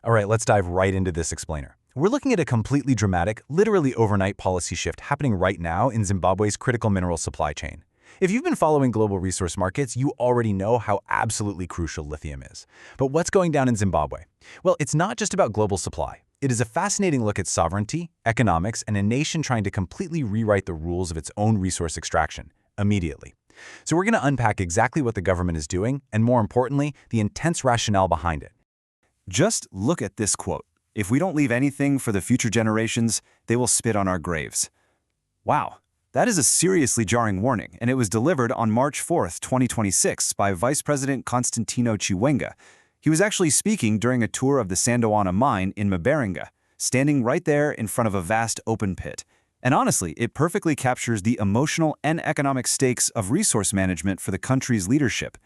All right, let's dive right into this explainer. We're looking at a completely dramatic, literally overnight policy shift happening right now in Zimbabwe's critical mineral supply chain. If you've been following global resource markets, you already know how absolutely crucial lithium is. But what's going down in Zimbabwe? Well, it's not just about global supply. It is a fascinating look at sovereignty, economics, and a nation trying to completely rewrite the rules of its own resource extraction, immediately. So we're going to unpack exactly what the government is doing, and more importantly, the intense rationale behind it. Just look at this quote. If we don't leave anything for the future generations, they will spit on our graves. Wow, that is a seriously jarring warning, and it was delivered on March 4, 2026 by Vice President Constantino Chiwenga. He was actually speaking during a tour of the Sandoana mine in Mabaringa, standing right there in front of a vast open pit. And honestly, it perfectly captures the emotional and economic stakes of resource management for the country's leadership.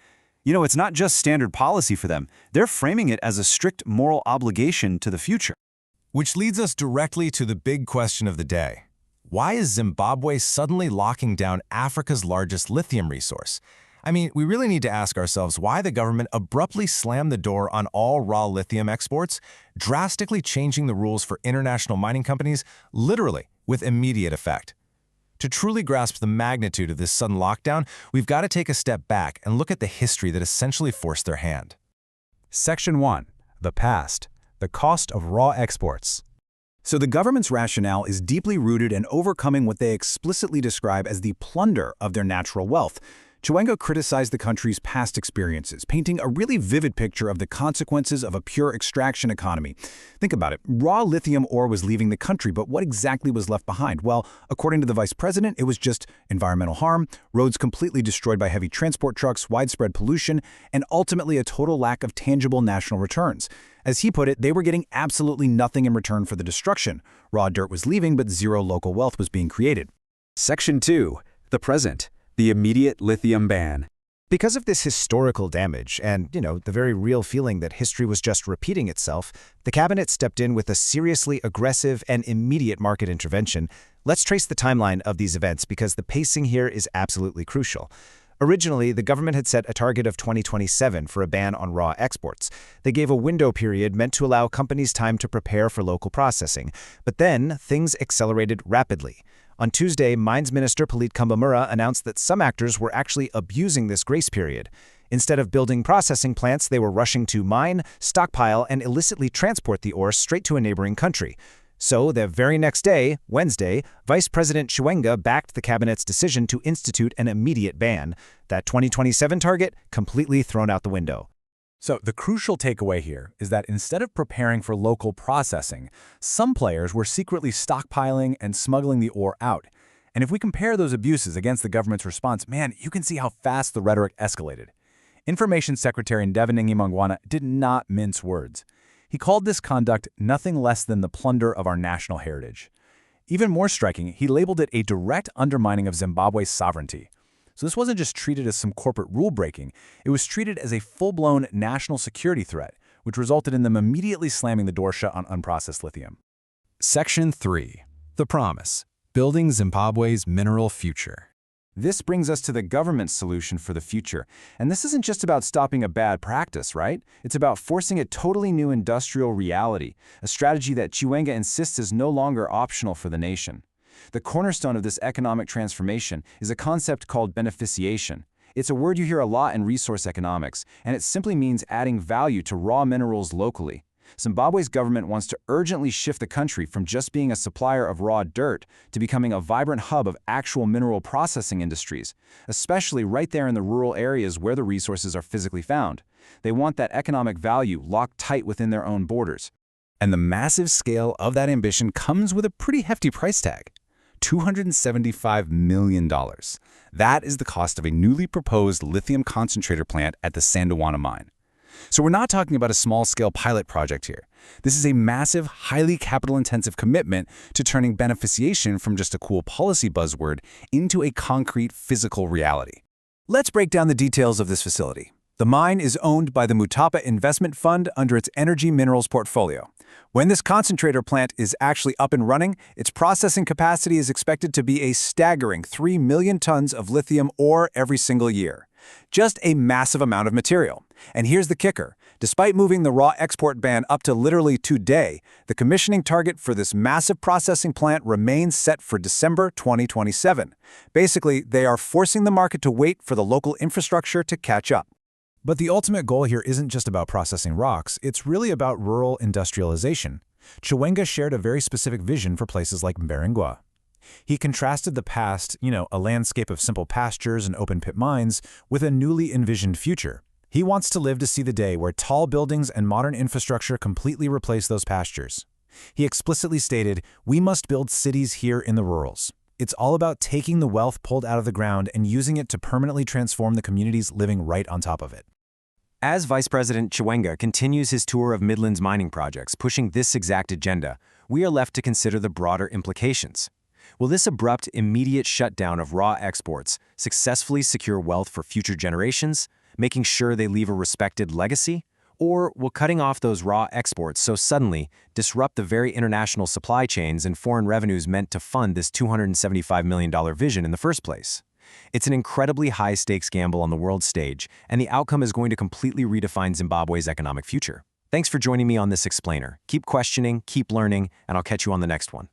You know, it's not just standard policy for them. They're framing it as a strict moral obligation to the future. Which leads us directly to the big question of the day. Why is Zimbabwe suddenly locking down Africa's largest lithium resource? I mean, we really need to ask ourselves why the government abruptly slammed the door on all raw lithium exports, drastically changing the rules for international mining companies, literally with immediate effect. To truly grasp the magnitude of this sudden lockdown, we've got to take a step back and look at the history that essentially forced their hand. Section 1. The past. The cost of raw exports. So the government's rationale is deeply rooted in overcoming what they explicitly describe as the plunder of their natural wealth. Chiwenga criticized the country's past experiences, painting a really vivid picture of the consequences of a pure extraction economy. Think about it. Raw lithium ore was leaving the country, but what exactly was left behind? Well, according to the vice president, it was just environmental harm, roads completely destroyed by heavy transport trucks, widespread pollution, and ultimately a total lack of tangible national returns. As he put it, they were getting absolutely nothing in return for the destruction. Raw dirt was leaving, but zero local wealth was being created. Section 2. The present. The immediate lithium ban. Because of this historical damage and, the very real feeling that history was just repeating itself, the cabinet stepped in with a seriously aggressive and immediate market intervention. Let's trace the timeline of these events because the pacing here is absolutely crucial. Originally, the government had set a target of 2027 for a ban on raw exports. They gave a window period meant to allow companies time to prepare for local processing. But then, things accelerated rapidly. On Tuesday, Mines Minister Palit Kambamura announced that some actors were actually abusing this grace period. Instead of building processing plants, they were rushing to mine, stockpile, and illicitly transport the ore straight to a neighboring country. So, the very next day, Wednesday, Vice President Chiwenga backed the cabinet's decision to institute an immediate ban. That 2027 target completely thrown out the window. So the crucial takeaway here is that instead of preparing for local processing, some players were secretly stockpiling and smuggling the ore out. And if we compare those abuses against the government's response, man, you can see how fast the rhetoric escalated. Information Secretary Ndeveningi Mangwana did not mince words. He called this conduct nothing less than the plunder of our national heritage. Even more striking, he labeled it a direct undermining of Zimbabwe's sovereignty. So this wasn't just treated as some corporate rule-breaking, it was treated as a full-blown national security threat, which resulted in them immediately slamming the door shut on unprocessed lithium. Section 3. The promise. Building Zimbabwe's mineral future. This brings us to the government's solution for the future. And this isn't just about stopping a bad practice, right? It's about forcing a totally new industrial reality, a strategy that Chiwenga insists is no longer optional for the nation. The cornerstone of this economic transformation is a concept called beneficiation. It's a word you hear a lot in resource economics, and it simply means adding value to raw minerals locally. Zimbabwe's government wants to urgently shift the country from just being a supplier of raw dirt to becoming a vibrant hub of actual mineral processing industries, especially right there in the rural areas where the resources are physically found. They want that economic value locked tight within their own borders. And the massive scale of that ambition comes with a pretty hefty price tag. $275 million. That is the cost of a newly proposed lithium concentrator plant at the Sandoana mine. So we're not talking about a small-scale pilot project here. This is a massive, highly capital-intensive commitment to turning beneficiation from just a cool policy buzzword into a concrete physical reality. Let's break down the details of this facility. The mine is owned by the Mutapa Investment Fund under its energy minerals portfolio. When this concentrator plant is actually up and running, its processing capacity is expected to be a staggering 3 million tons of lithium ore every single year. Just a massive amount of material. And here's the kicker. Despite moving the raw export ban up to literally today, the commissioning target for this massive processing plant remains set for December 2027. Basically, they are forcing the market to wait for the local infrastructure to catch up. But the ultimate goal here isn't just about processing rocks, it's really about rural industrialization. Chiwenga shared a very specific vision for places like Mberengwa. He contrasted the past, a landscape of simple pastures and open-pit mines, with a newly envisioned future. He wants to live to see the day where tall buildings and modern infrastructure completely replace those pastures. He explicitly stated, "We must build cities here in the rurals." It's all about taking the wealth pulled out of the ground and using it to permanently transform the communities living right on top of it. As Vice President Chiwenga continues his tour of Midland's mining projects, pushing this exact agenda, we are left to consider the broader implications. Will this abrupt, immediate shutdown of raw exports successfully secure wealth for future generations, making sure they leave a respected legacy? Or will cutting off those raw exports so suddenly disrupt the very international supply chains and foreign revenues meant to fund this $275 million vision in the first place? It's an incredibly high-stakes gamble on the world stage, and the outcome is going to completely redefine Zimbabwe's economic future. Thanks for joining me on this explainer. Keep questioning, keep learning, and I'll catch you on the next one.